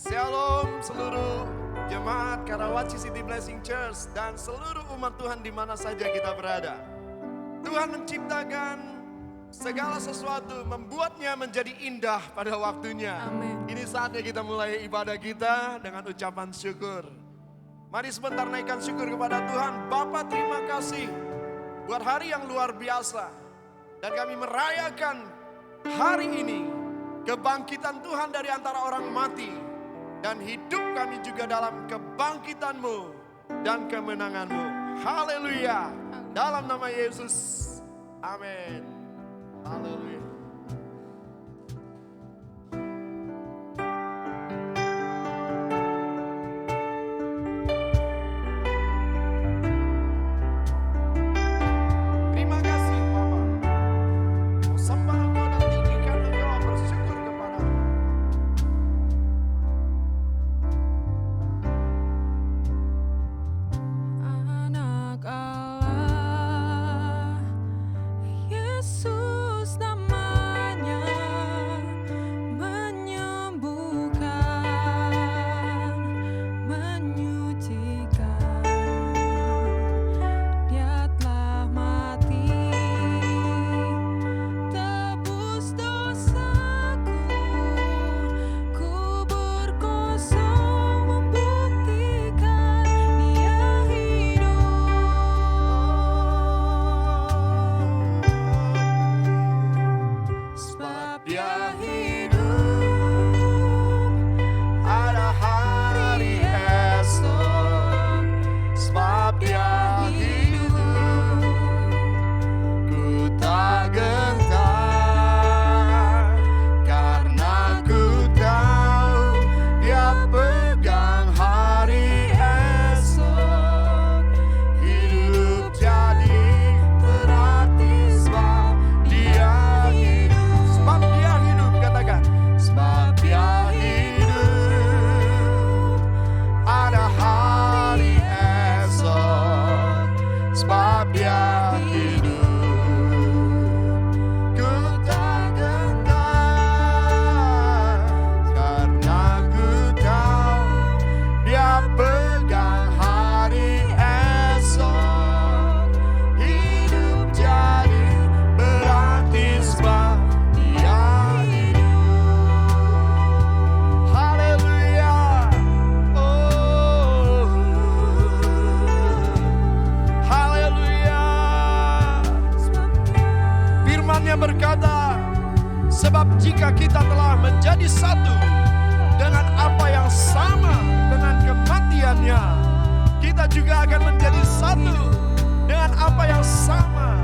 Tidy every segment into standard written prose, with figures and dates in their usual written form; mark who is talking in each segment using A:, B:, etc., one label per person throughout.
A: Shalom seluruh jemaat Karawaci City Blessing Church dan seluruh umat Tuhan di mana saja kita berada. Tuhan menciptakan segala sesuatu, membuatnya menjadi indah pada waktunya.
B: Amin.
A: Ini saatnya kita mulai ibadah kita dengan ucapan syukur. Mari sebentar naikkan syukur kepada Tuhan. Bapa, terima kasih buat hari yang luar biasa. Dan kami merayakan hari ini kebangkitan Tuhan dari antara orang mati. Dan hidup kami juga dalam kebangkitan-Mu dan kemenangan-Mu. Haleluya. Dalam nama Yesus. Amin. Haleluya. Terima kasih Bapa. Mau sembah Engkau dan tinggikan Engkau, bersyukur kepada-Mu.
B: Anak Allah, Yesus namanya, menyembuhkan, menyucikan. Dia telah mati, tebus dosaku, kubur kosong membuktikan Dia hidup. Sebab Dia hidup,
A: Ada hari esok, sebab Dia hidup, ku tak gentar, karena ku tahu Dia pegang hari esok. Hidup jadi berarti sebab Dia hidup, sebab Dia hidup, katakan sebab Dia hidup. Ada hari esok, sebab Dia hidup, ku tak gentar, karena ku tahu Dia pegang hari esok. Hidup jadi berarti sebab Dia hidup. Haleluya. Oh, haleluya. Firman-Nya berkata, sebab jika kita telah menjadi satu dengan apa yang sama dengan kematiannya, kita juga akan menjadi satu dengan apa yang sama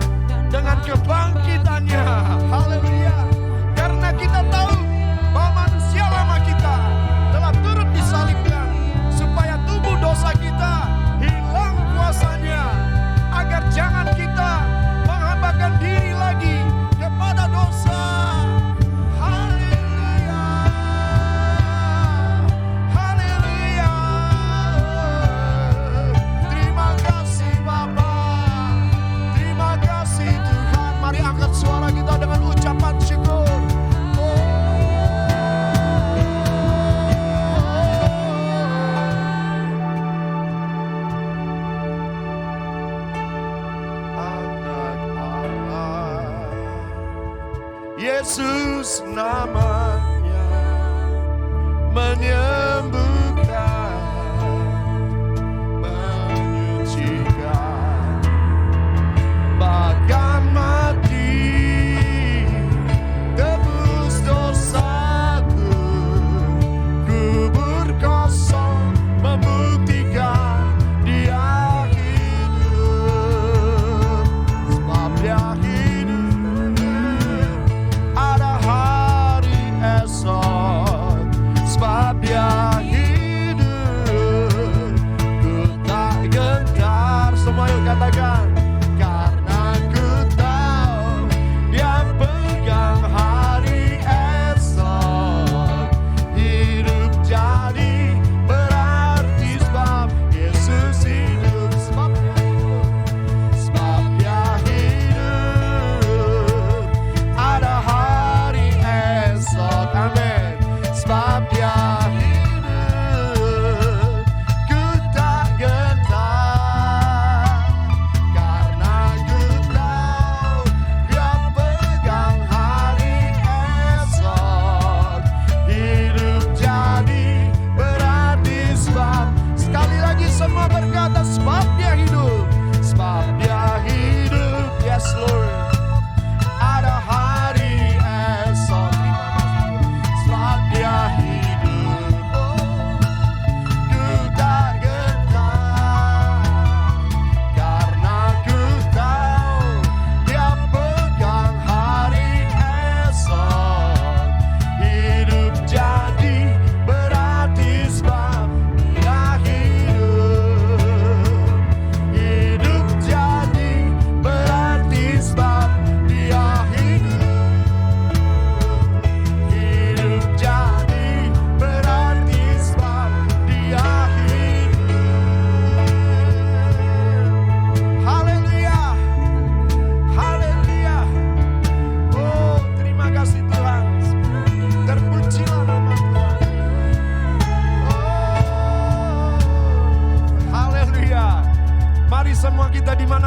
A: dengan kebangkitannya. Haleluya. Karena kita tahu bahwa manusia lama kita telah turut disalibkan supaya tubuh dosa kita hilang kuasanya, agar jangan kita menghambakan diri lagi kepada dosa. Haleluya. Haleluya. Terima kasih Bapa. Terima kasih Tuhan. Mari angkat suara kita dengan ucapan syukur. Anak Allah, Yesus namanya, menyembuhkan, menyucikan. Bahkan mati, tebus dosaku, kubur kosong membuktikan Dia hidup. Sebab Dia hidup, ada hari esok. Sebab Dia hidup.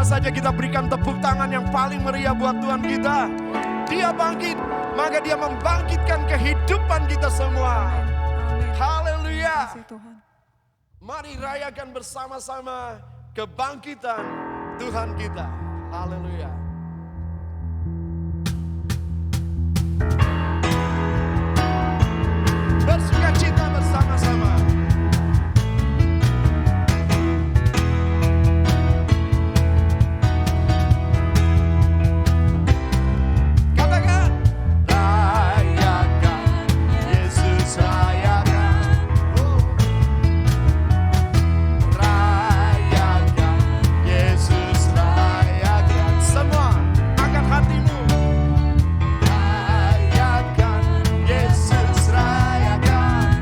A: mana saja kita berikan tepuk tangan yang paling meriah buat Tuhan kita. Dia bangkit, maka dia membangkitkan kehidupan kita semua.
B: Amin.
A: Haleluya.
B: Kasih Tuhan.
A: Mari rayakan bersama-sama kebangkitan Tuhan kita. Haleluya. Bersukacita bersama-sama. Katakan, rayakan Yesus, rayakan. Rayakan Yesus, rayakan. Semua angkat hatimu. Rayakan Yesus, rayakan.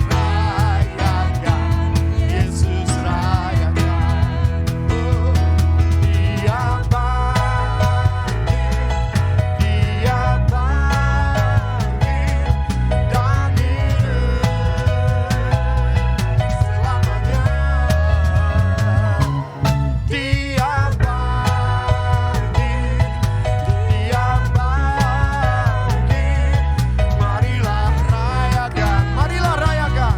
A: Rayakan Yesus, rayakan. Dia bangkit, dia bangkit dan hidup selamanya. Dia bangkit, dia bangkit. Marilah rayakan, marilah rayakan,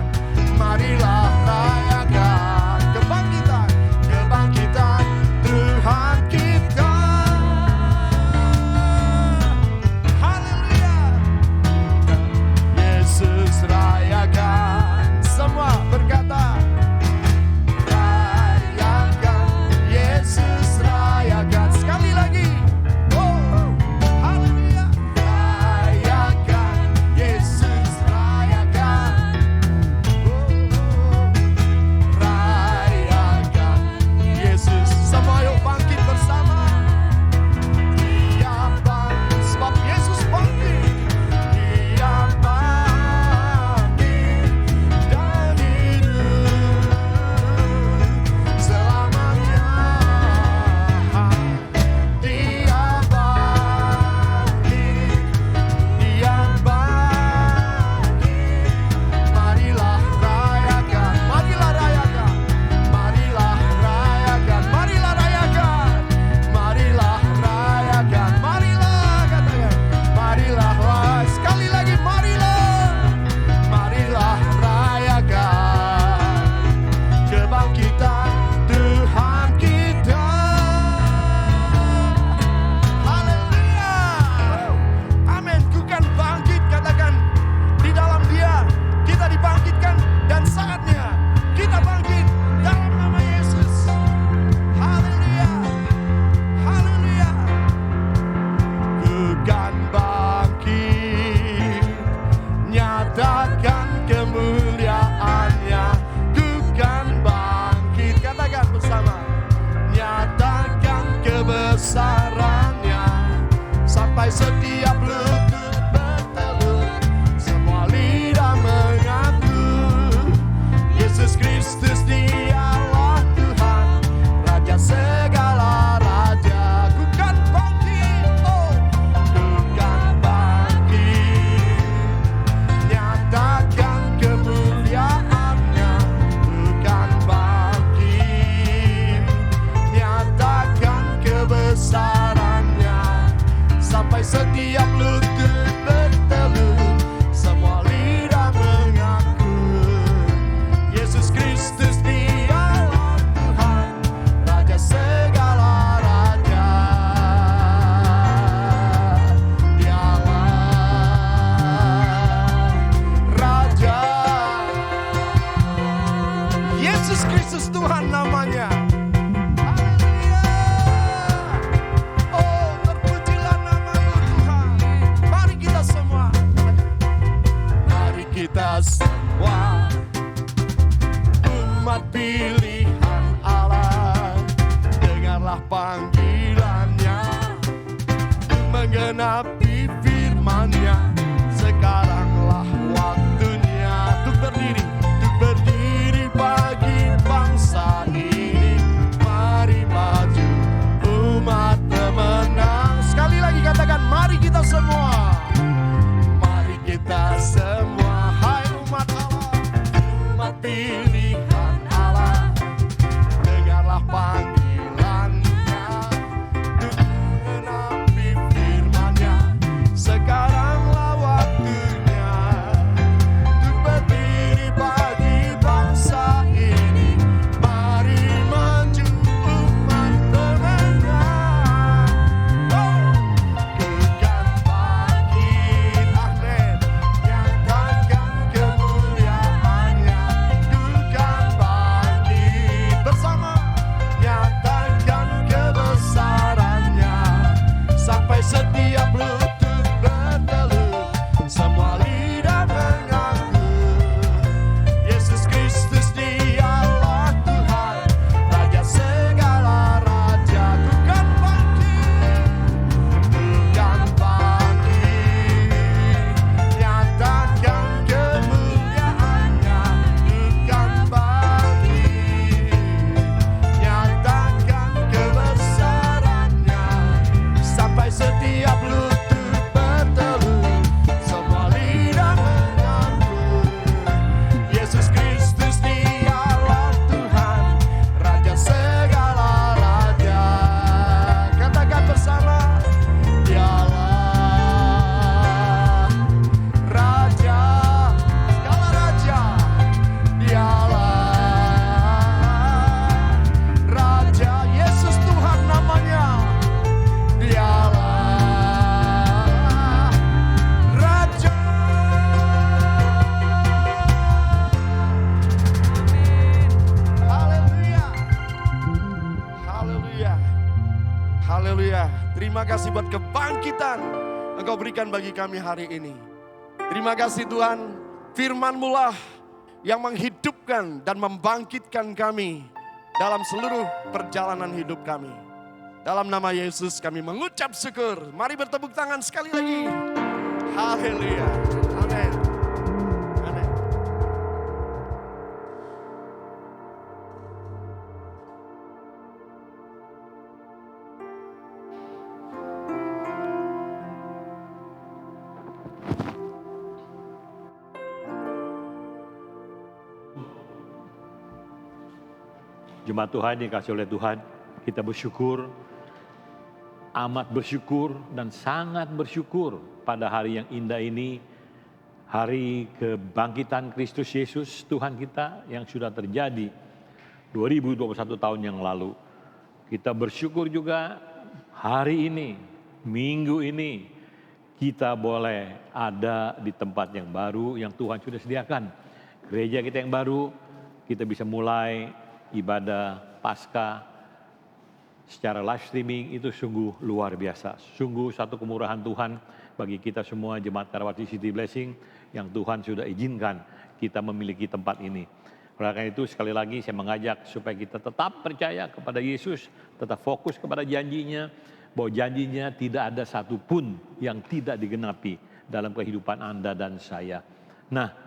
A: marilah rayakan kebangkitan, kebangkitan Tuhan kita. Haleluya. Yesus rayakan. Semua berkata, rayakan Yesus, rayakan. Sekali lagi. Oh, haleluya. Rayakan Yesus, rayakan. Rayakan Yesus. Semua yuk bangkit bersama. Dia bangkit, sebab Yesus bangkit. Dia bangkit dan hidup selamanya. Dia bangkit, dia bangkit. Marilah rayakan, marilah rayakan, marilah rayakan, marilah rayakan, marilah rayakan, marilah katakan, marilah sekali lagi marilah, marilah rayakan kebangkitan Tuhan kita. Haleluya. Amin. Ku kan bangkit, katakan, di dalam Dia kita dibangkitkan, dan saatnya kita bangkit dalam nama Yesus. Haleluya. Haleluya. Ku kan bangkit, nyatakan kemuliaannya. Ku kan bangkit, katakan bersama, nyatakan kebesarannya. Sampai setiap lutut bertelut, semua lidah mengaku Yesus Kristus dialah Tuhan, Raja segala raja. Ku kan bangkit, oh, ku kan bangkit, nyatakan kemuliaannya. Ku kan bangkit, nyatakan kebesarannya. Sampai setiap lutut bertelut, semua lidah mengaku Yesus Kristus dialah Tuhan, Raja segala raja. Dialah Raja. Yesus Kristus Tuhan namanya. Haleluya. Oh, terpujilah nama-Mu Tuhan. Mari kita semua, mari kita semua, umat pilihan Allah, dengarlah panggilannya, menggenapi firman-Nya. Sekaranglah waktunya untuk berdiri bagi bangsa ini. Mari maju, umat pemenang. Sekali lagi katakan, mari kita semua, mari kita semua, hai umat Allah, umat pilihan Allah, kasih buat kebangkitan Engkau berikan bagi kami hari ini. Terima kasih Tuhan, firman-Mu lah yang menghidupkan dan membangkitkan kami dalam seluruh perjalanan hidup kami. Dalam nama Yesus kami mengucap syukur. Mari bertepuk tangan sekali lagi. Haleluya. Amin. Amin.
C: Jemaat Tuhan yang dikasihi oleh Tuhan, kita bersyukur, amat bersyukur dan sangat bersyukur pada hari yang indah ini, hari kebangkitan Kristus Yesus Tuhan kita yang sudah terjadi 2021 tahun yang lalu. Kita bersyukur juga hari ini, minggu ini, kita boleh ada di tempat yang baru yang Tuhan sudah sediakan. Gereja kita yang baru, kita bisa mulai ibadah Paskah secara live streaming itu sungguh luar biasa. Sungguh satu kemurahan Tuhan bagi kita semua jemaat Karawati City Blessing yang Tuhan sudah izinkan kita memiliki tempat ini. Oleh karena itu sekali lagi saya mengajak supaya kita tetap percaya kepada Yesus, tetap fokus kepada janjinya, bahwa janjinya tidak ada satupun yang tidak digenapi dalam kehidupan Anda dan saya. Nah,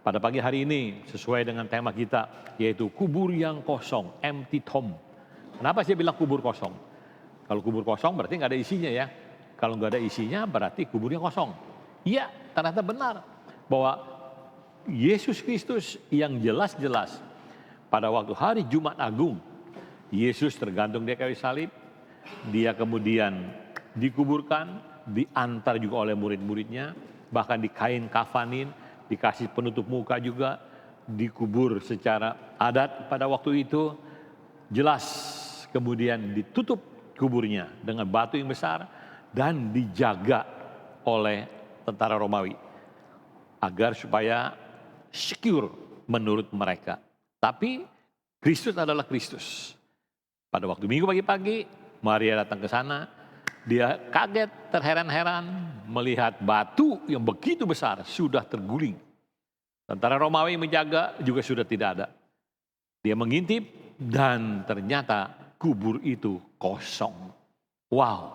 C: pada pagi hari ini sesuai dengan tema kita yaitu kubur yang kosong, empty tomb. Kenapa saya bilang kubur kosong? Kalau kubur kosong berarti nggak ada isinya ya. Kalau nggak ada isinya berarti kuburnya kosong. Iya, ternyata benar bahwa Yesus Kristus yang jelas-jelas pada waktu hari Jumat Agung, Yesus tergantung di kayu salib, dia kemudian dikuburkan, diantar juga oleh murid-muridnya, bahkan dikain kafanin, dikasih penutup muka juga, dikubur secara adat pada waktu itu, jelas kemudian ditutup kuburnya dengan batu yang besar dan dijaga oleh tentara Romawi agar supaya secure menurut mereka. Tapi Kristus adalah Kristus. Pada waktu Minggu pagi-pagi, Maria datang ke sana, dia kaget, terheran-heran melihat batu yang begitu besar sudah terguling. Tentara Romawi menjaga juga sudah tidak ada. Dia mengintip dan ternyata kubur itu kosong. Wow,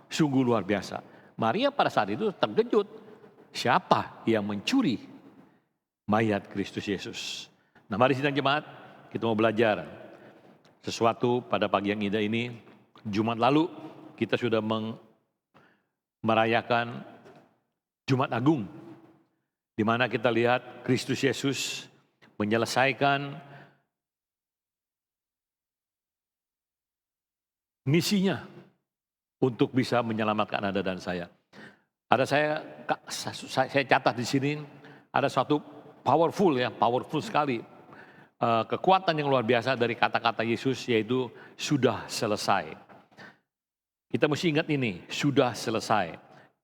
C: sungguh luar biasa. Maria pada saat itu terkejut. Siapa yang mencuri mayat Kristus Yesus? Nah, mari sidang jemaat, kita mau belajar sesuatu pada pagi yang indah ini. Jumat lalu kita sudah merayakan Jumat Agung, di mana kita lihat Kristus Yesus menyelesaikan misinya untuk bisa menyelamatkan Anda dan saya. Ada saya catat di sini ada suatu powerful sekali kekuatan yang luar biasa dari kata-kata Yesus, yaitu sudah selesai. Kita mesti ingat ini, sudah selesai.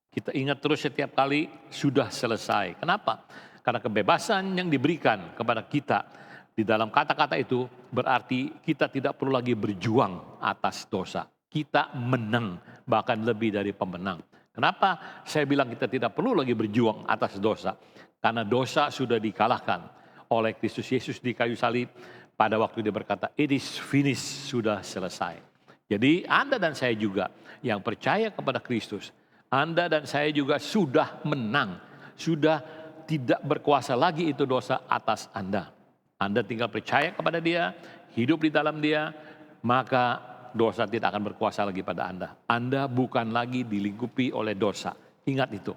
C: Kita ingat terus setiap kali sudah selesai. Kenapa? Karena kebebasan yang diberikan kepada kita di dalam kata-kata itu berarti kita tidak perlu lagi berjuang atas dosa. Kita menang, bahkan lebih dari pemenang. Kenapa saya bilang kita tidak perlu lagi berjuang atas dosa? Karena dosa sudah dikalahkan oleh Kristus Yesus di kayu salib pada waktu dia berkata, "It is finished," sudah selesai. Jadi Anda dan saya juga yang percaya kepada Kristus, Anda dan saya juga sudah menang, sudah tidak berkuasa lagi itu dosa atas Anda. Anda tinggal percaya kepada Dia, hidup di dalam Dia, maka dosa tidak akan berkuasa lagi pada Anda. Anda bukan lagi dilingkupi oleh dosa. Ingat itu.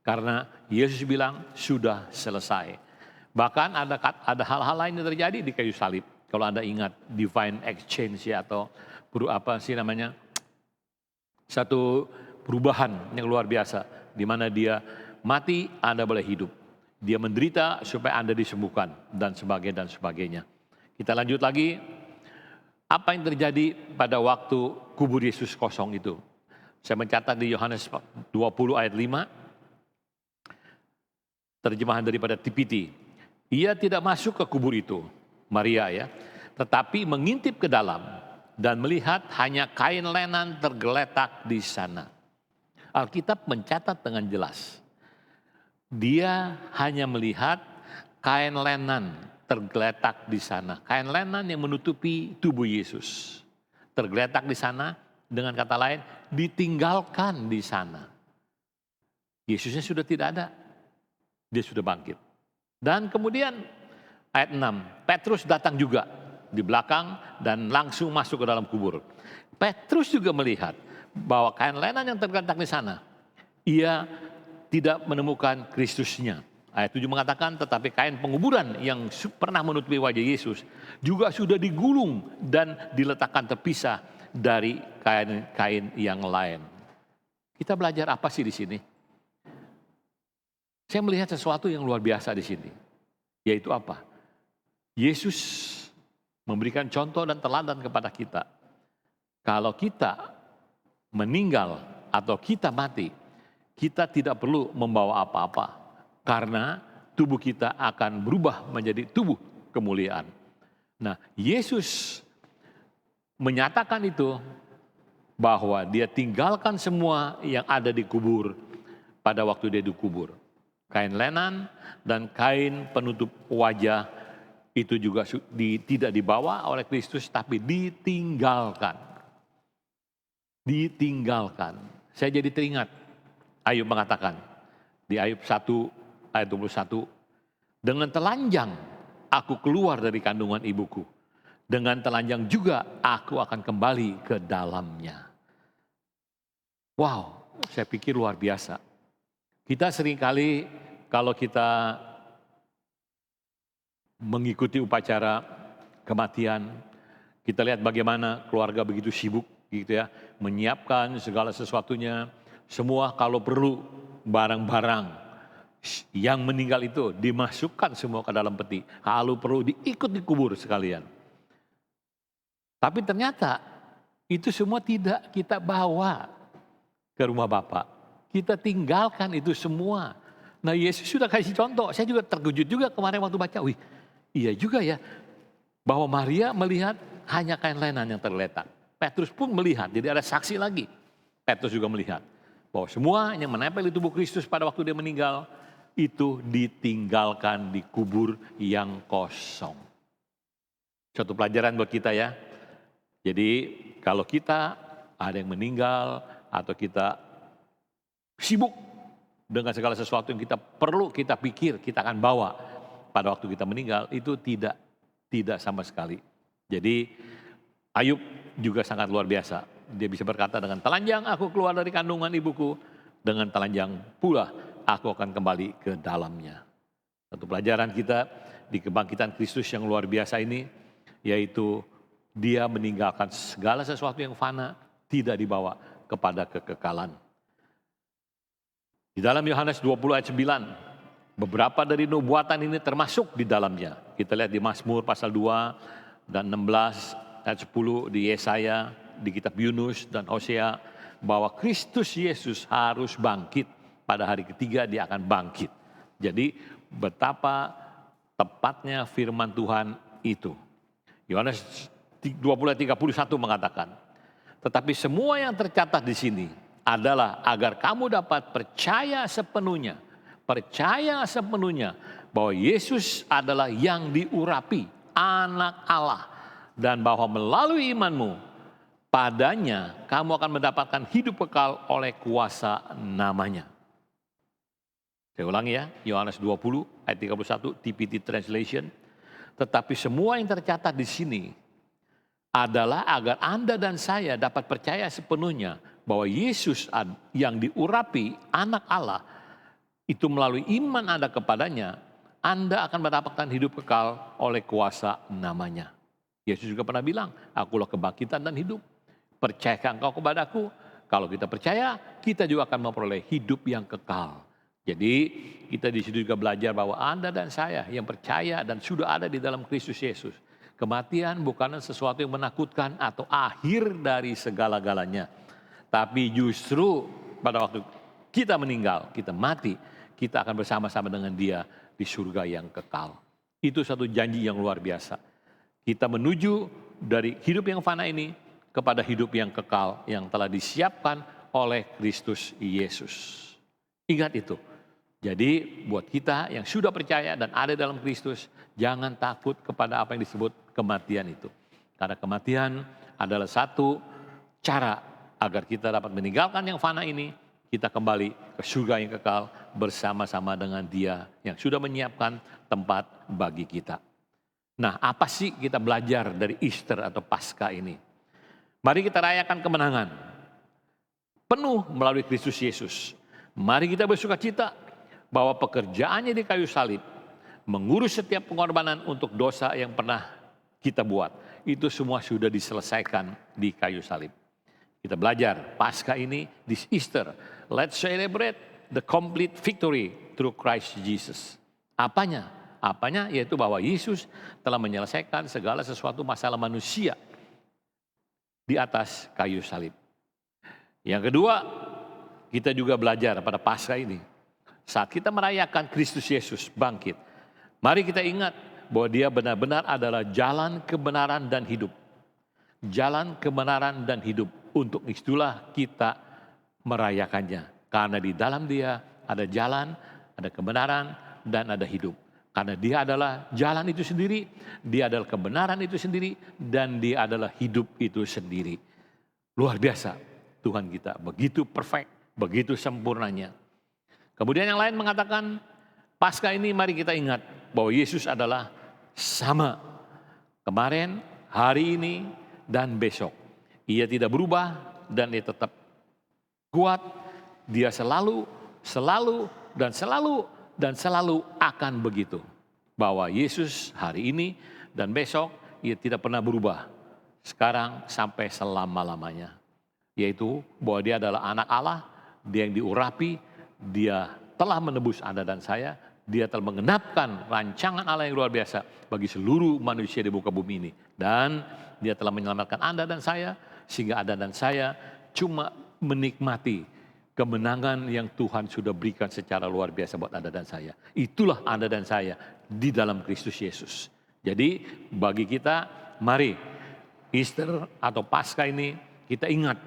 C: Karena Yesus bilang sudah selesai. Bahkan ada hal-hal lain yang terjadi di kayu salib. Kalau Anda ingat divine exchange ya, atau satu perubahan yang luar biasa. Di mana dia mati, Anda boleh hidup. Dia menderita supaya Anda disembuhkan dan sebagainya. Kita lanjut lagi. Apa yang terjadi pada waktu kubur Yesus kosong itu? Saya mencatat di Yohanes 20 ayat 5. Terjemahan daripada TPT. Ia tidak masuk ke kubur itu, Maria ya, tetapi mengintip ke dalam dan melihat hanya kain lenan tergeletak di sana. Alkitab mencatat dengan jelas. Dia hanya melihat kain lenan tergeletak di sana. Kain lenan yang menutupi tubuh Yesus. Tergeletak di sana, dengan kata lain, ditinggalkan di sana. Yesusnya sudah tidak ada. Dia sudah bangkit. Dan kemudian ayat 6, Petrus datang juga di belakang dan langsung masuk ke dalam kubur. Petrus juga melihat bahwa kain lenan yang tergeletak di sana, ia tidak menemukan Kristusnya. Ayat 7 mengatakan, tetapi kain penguburan yang pernah menutupi wajah Yesus juga sudah digulung dan diletakkan terpisah dari kain-kain yang lain. Kita belajar apa sih di sini? Saya melihat sesuatu yang luar biasa di sini. Yaitu apa? Yesus memberikan contoh dan teladan kepada kita. Kalau kita meninggal atau kita mati, kita tidak perlu membawa apa-apa. Karena tubuh kita akan berubah menjadi tubuh kemuliaan. Nah, Yesus menyatakan itu bahwa dia tinggalkan semua yang ada di kubur pada waktu dia dikubur. Kain lenan dan kain penutup wajah itu juga tidak dibawa oleh Kristus tapi ditinggalkan. Ditinggalkan. Saya jadi teringat Ayub mengatakan di Ayub 1 ayat 21, dengan telanjang aku keluar dari kandungan ibuku. Dengan telanjang juga aku akan kembali ke dalamnya. Wow, saya pikir luar biasa. Kita seringkali kalau kita mengikuti upacara kematian, kita lihat bagaimana keluarga begitu sibuk gitu ya, menyiapkan segala sesuatunya. Semua kalau perlu barang-barang yang meninggal itu dimasukkan semua ke dalam peti. Kalau perlu diikut dikubur sekalian. Tapi ternyata itu semua tidak kita bawa ke rumah Bapa. Kita tinggalkan itu semua. Nah, Yesus sudah kasih contoh. Saya juga terkejut juga kemarin waktu baca. Wih, iya juga ya. Bahwa Maria melihat hanya kain lenan yang terletak. Petrus pun melihat. Jadi ada saksi lagi. Petrus juga melihat. Bahwa semua yang menempel di tubuh Kristus pada waktu dia meninggal. Itu ditinggalkan di kubur yang kosong. Suatu pelajaran buat kita ya. Jadi kalau kita ada yang meninggal atau kita sibuk dengan segala sesuatu yang kita perlu kita pikir kita akan bawa pada waktu kita meninggal, itu tidak sama sekali. Jadi Ayub juga sangat luar biasa. Dia bisa berkata, dengan telanjang aku keluar dari kandungan ibuku, dengan telanjang pula aku akan kembali ke dalamnya. Satu pelajaran kita di kebangkitan Kristus yang luar biasa ini, yaitu dia meninggalkan segala sesuatu yang fana, tidak dibawa kepada kekekalan. Di dalam Yohanes 20 ayat 9, beberapa dari nubuatan ini termasuk di dalamnya. Kita lihat di Mazmur pasal 2 dan 16 ayat 10, di Yesaya, di kitab Yunus dan Hosea, bahwa Kristus Yesus harus bangkit. Pada hari ketiga dia akan bangkit. Jadi betapa tepatnya firman Tuhan itu. Yohanes 20:31 mengatakan, tetapi semua yang tercatat di sini adalah agar kamu dapat percaya sepenuhnya bahwa Yesus adalah yang diurapi, anak Allah, dan bahwa melalui imanmu padanya kamu akan mendapatkan hidup kekal oleh kuasa namanya. Saya ulangi ya, Yohanes 20 ayat 31 TPT Translation. Tetapi semua yang tercatat di sini adalah agar Anda dan saya dapat percaya sepenuhnya bahwa Yesus yang diurapi anak Allah, itu melalui iman Anda kepadanya, Anda akan mendapatkan hidup kekal oleh kuasa namanya. Yesus juga pernah bilang, akulah kebangkitan dan hidup. Percayakah engkau kepadaku? Kalau kita percaya, kita juga akan memperoleh hidup yang kekal. Jadi kita di situ juga belajar bahwa Anda dan saya yang percaya dan sudah ada di dalam Kristus Yesus, kematian bukanlah sesuatu yang menakutkan atau akhir dari segala-galanya. Tapi justru pada waktu kita meninggal, kita mati, kita akan bersama-sama dengan Dia di surga yang kekal. Itu satu janji yang luar biasa. Kita menuju dari hidup yang fana ini kepada hidup yang kekal yang telah disiapkan oleh Kristus Yesus. Ingat itu. Jadi buat kita yang sudah percaya dan ada dalam Kristus, jangan takut kepada apa yang disebut kematian itu. Karena kematian adalah satu cara agar kita dapat meninggalkan yang fana ini, kita kembali ke surga yang kekal bersama-sama dengan Dia yang sudah menyiapkan tempat bagi kita. Nah, apa sih kita belajar dari Easter atau Paskah ini? Mari kita rayakan kemenangan penuh melalui Kristus Yesus. Mari kita bersukacita bahwa pekerjaannya di kayu salib, mengurus setiap pengorbanan untuk dosa yang pernah kita buat, itu semua sudah diselesaikan di kayu salib. Kita belajar Paskah ini, this Easter, let's celebrate the complete victory through Christ Jesus. Apanya? Apanya? Yaitu bahwa Yesus telah menyelesaikan segala sesuatu masalah manusia di atas kayu salib. Yang kedua, kita juga belajar pada Paskah ini, saat kita merayakan Kristus Yesus bangkit, mari kita ingat bahwa Dia benar-benar adalah jalan kebenaran dan hidup. Jalan kebenaran dan hidup, untuk itulah kita merayakannya. Karena di dalam Dia ada jalan, ada kebenaran, dan ada hidup. Karena Dia adalah jalan itu sendiri, Dia adalah kebenaran itu sendiri, dan Dia adalah hidup itu sendiri. Luar biasa Tuhan kita, begitu perfect, begitu sempurnanya. Kemudian yang lain mengatakan, Paskah ini mari kita ingat bahwa Yesus adalah sama kemarin, hari ini, dan besok. Ia tidak berubah dan Dia tetap kuat. Dia selalu akan begitu. Bahwa Yesus hari ini dan besok, Ia tidak pernah berubah. Sekarang sampai selama-lamanya. Yaitu bahwa Dia adalah anak Allah, Dia yang diurapi, Dia telah menebus Anda dan saya. Dia telah mengenapkan rancangan Allah yang luar biasa bagi seluruh manusia di muka bumi ini. Dan Dia telah menyelamatkan Anda dan saya, sehingga Anda dan saya cuma menikmati kemenangan yang Tuhan sudah berikan secara luar biasa buat Anda dan saya. Itulah Anda dan saya di dalam Kristus Yesus. Jadi bagi kita, mari Easter atau Paskah ini kita ingat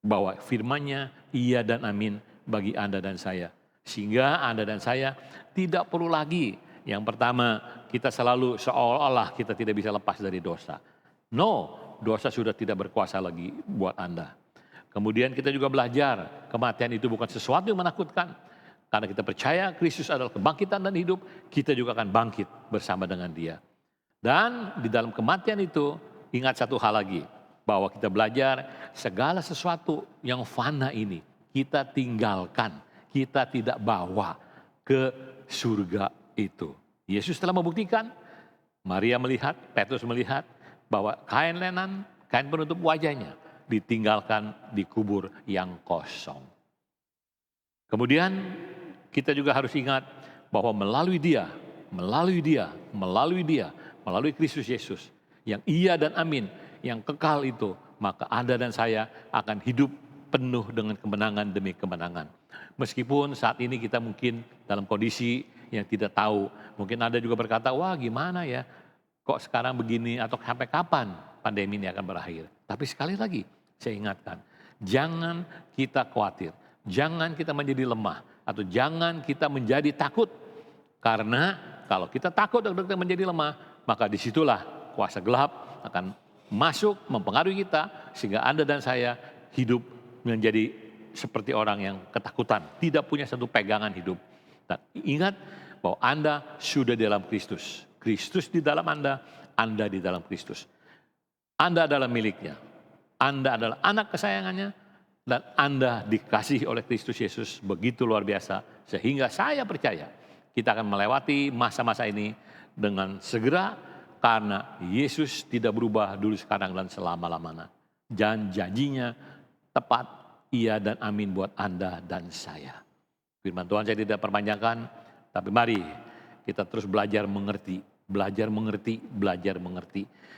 C: bahwa firman-Nya iya dan amin bagi Anda dan saya. Sehingga Anda dan saya tidak perlu lagi, yang pertama, kita selalu seolah-olah kita tidak bisa lepas dari dosa. No, dosa sudah tidak berkuasa lagi buat Anda. Kemudian kita juga belajar, kematian itu bukan sesuatu yang menakutkan. Karena kita percaya Kristus adalah kebangkitan dan hidup, kita juga akan bangkit bersama dengan Dia. Dan di dalam kematian itu, ingat satu hal lagi, bahwa kita belajar segala sesuatu yang fana ini, kita tinggalkan. Kita tidak bawa ke surga itu. Yesus telah membuktikan, Maria melihat, Petrus melihat bahwa kain lenan, kain penutup wajahnya ditinggalkan di kubur yang kosong. Kemudian kita juga harus ingat bahwa melalui Kristus Yesus yang iya dan amin, yang kekal itu, maka Anda dan saya akan hidup penuh dengan kemenangan demi kemenangan. Meskipun saat ini kita mungkin dalam kondisi yang tidak tahu. Mungkin Anda juga berkata, wah gimana ya, kok sekarang begini atau sampai kapan pandemi ini akan berakhir. Tapi sekali lagi saya ingatkan, jangan kita khawatir, jangan kita menjadi lemah, atau jangan kita menjadi takut. Karena kalau kita takut dan kita menjadi lemah, maka disitulah kuasa gelap akan masuk mempengaruhi kita, sehingga Anda dan saya hidup menjadi seperti orang yang ketakutan, tidak punya satu pegangan hidup. Dan ingat bahwa Anda sudah di dalam Kristus. Kristus di dalam Anda di dalam Kristus. Anda adalah miliknya. Anda adalah anak kesayangannya. Dan Anda dikasihi oleh Kristus Yesus begitu luar biasa. Sehingga saya percaya kita akan melewati masa-masa ini dengan segera. Karena Yesus tidak berubah dulu, sekarang, dan selama-lamanya. Dan janjinya tepat. Iya dan amin buat Anda dan saya. Firman Tuhan saya tidak perpanjangkan, tapi mari kita terus belajar mengerti.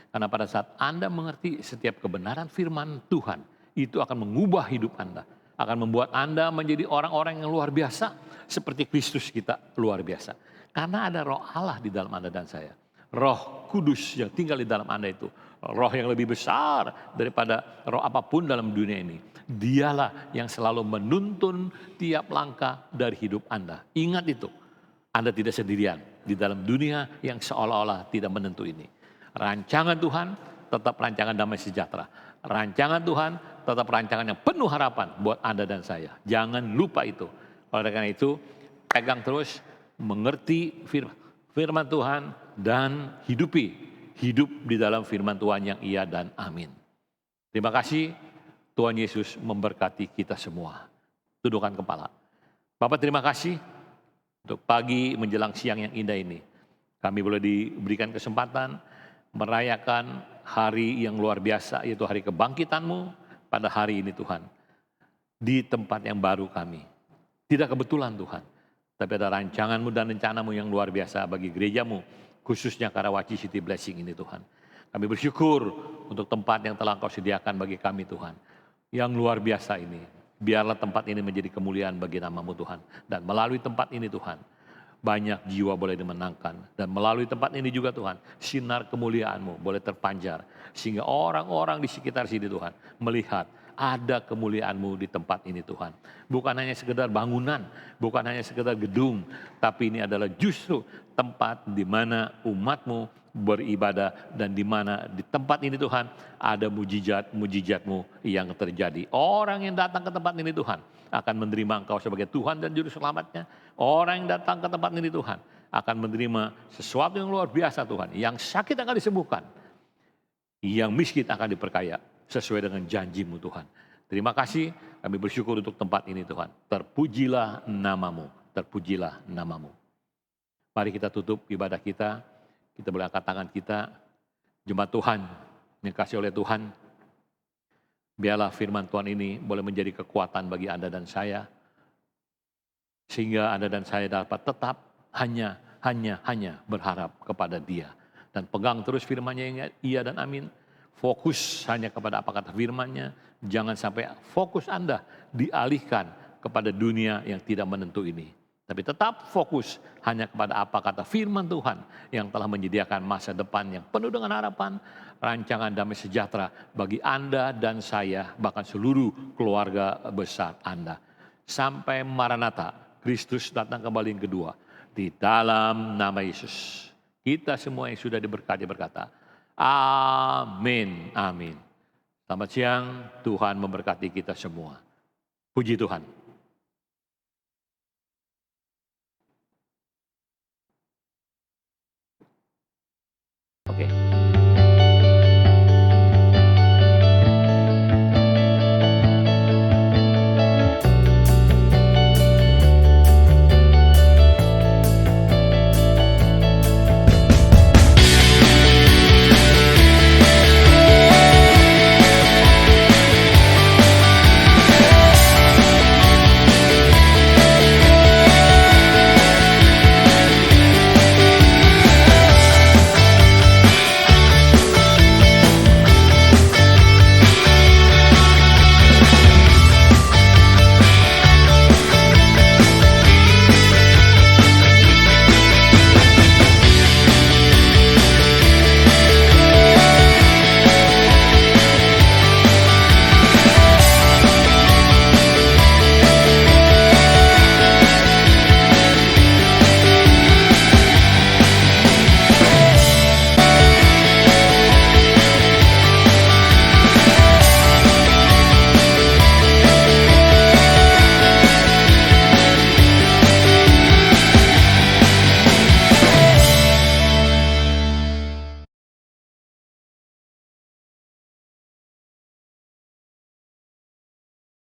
C: Karena pada saat Anda mengerti setiap kebenaran firman Tuhan, itu akan mengubah hidup Anda. Akan membuat Anda menjadi orang-orang yang luar biasa, seperti Kristus kita luar biasa. Karena ada roh Allah di dalam Anda dan saya. Roh Kudus yang tinggal di dalam Anda itu, roh yang lebih besar daripada roh apapun dalam dunia ini. Dialah yang selalu menuntun tiap langkah dari hidup Anda. Ingat itu, Anda tidak sendirian di dalam dunia yang seolah-olah tidak menentu ini. Rancangan Tuhan tetap rancangan damai sejahtera. Rancangan Tuhan tetap rancangan yang penuh harapan buat Anda dan saya. Jangan lupa itu. Oleh karena itu, pegang terus, mengerti firman Tuhan dan hidup di dalam firman Tuhan yang iya dan amin. Terima kasih. Tuhan Yesus memberkati kita semua. Tundukkan kepala. Bapak terima kasih untuk pagi menjelang siang yang indah ini. Kami boleh diberikan kesempatan merayakan hari yang luar biasa, yaitu hari kebangkitan-Mu pada hari ini Tuhan. Di tempat yang baru kami. Tidak kebetulan Tuhan, tapi ada rancangan-Mu dan rencana-Mu yang luar biasa bagi gereja-Mu, khususnya Karawaci City Blessing ini Tuhan. Kami bersyukur untuk tempat yang telah Engkau sediakan bagi kami Tuhan. Yang luar biasa ini, biarlah tempat ini menjadi kemuliaan bagi nama-Mu Tuhan. Dan melalui tempat ini Tuhan, banyak jiwa boleh dimenangkan. Dan melalui tempat ini juga Tuhan, sinar kemuliaan-Mu boleh terpancar. Sehingga orang-orang di sekitar sini Tuhan, melihat ada kemuliaan-Mu di tempat ini Tuhan. Bukan hanya sekedar bangunan, bukan hanya sekedar gedung, tapi ini adalah justru tempat di mana umat-Mu beribadah, dan di mana di tempat ini Tuhan ada mujizat-mujizat-Mu yang terjadi. Orang yang datang ke tempat ini Tuhan akan menerima Engkau sebagai Tuhan dan Juru Selamatnya. Orang yang datang ke tempat ini Tuhan akan menerima sesuatu yang luar biasa Tuhan. Yang sakit akan disembuhkan, yang miskin akan diperkaya sesuai dengan janji-Mu Tuhan. Terima kasih, kami bersyukur untuk tempat ini Tuhan. Terpujilah nama-Mu, terpujilah nama-Mu. Mari kita tutup ibadah kita. Kita boleh angkat tangan kita, jemaat Tuhan, yang dikasih oleh Tuhan. Biarlah firman Tuhan ini boleh menjadi kekuatan bagi Anda dan saya. Sehingga Anda dan saya dapat tetap hanya berharap kepada Dia. Dan pegang terus firman-Nya yang iya dan amin. Fokus hanya kepada apa kata firman-Nya. Jangan sampai fokus Anda dialihkan kepada dunia yang tidak menentu ini. Tapi tetap fokus hanya kepada apa kata firman Tuhan yang telah menyediakan masa depan yang penuh dengan harapan, rancangan damai sejahtera bagi Anda dan saya, bahkan seluruh keluarga besar Anda. Sampai Maranatha, Kristus datang kembali yang kedua. Di dalam nama Yesus, kita semua yang sudah diberkati berkata, amin, amin. Selamat siang, Tuhan memberkati kita semua. Puji Tuhan.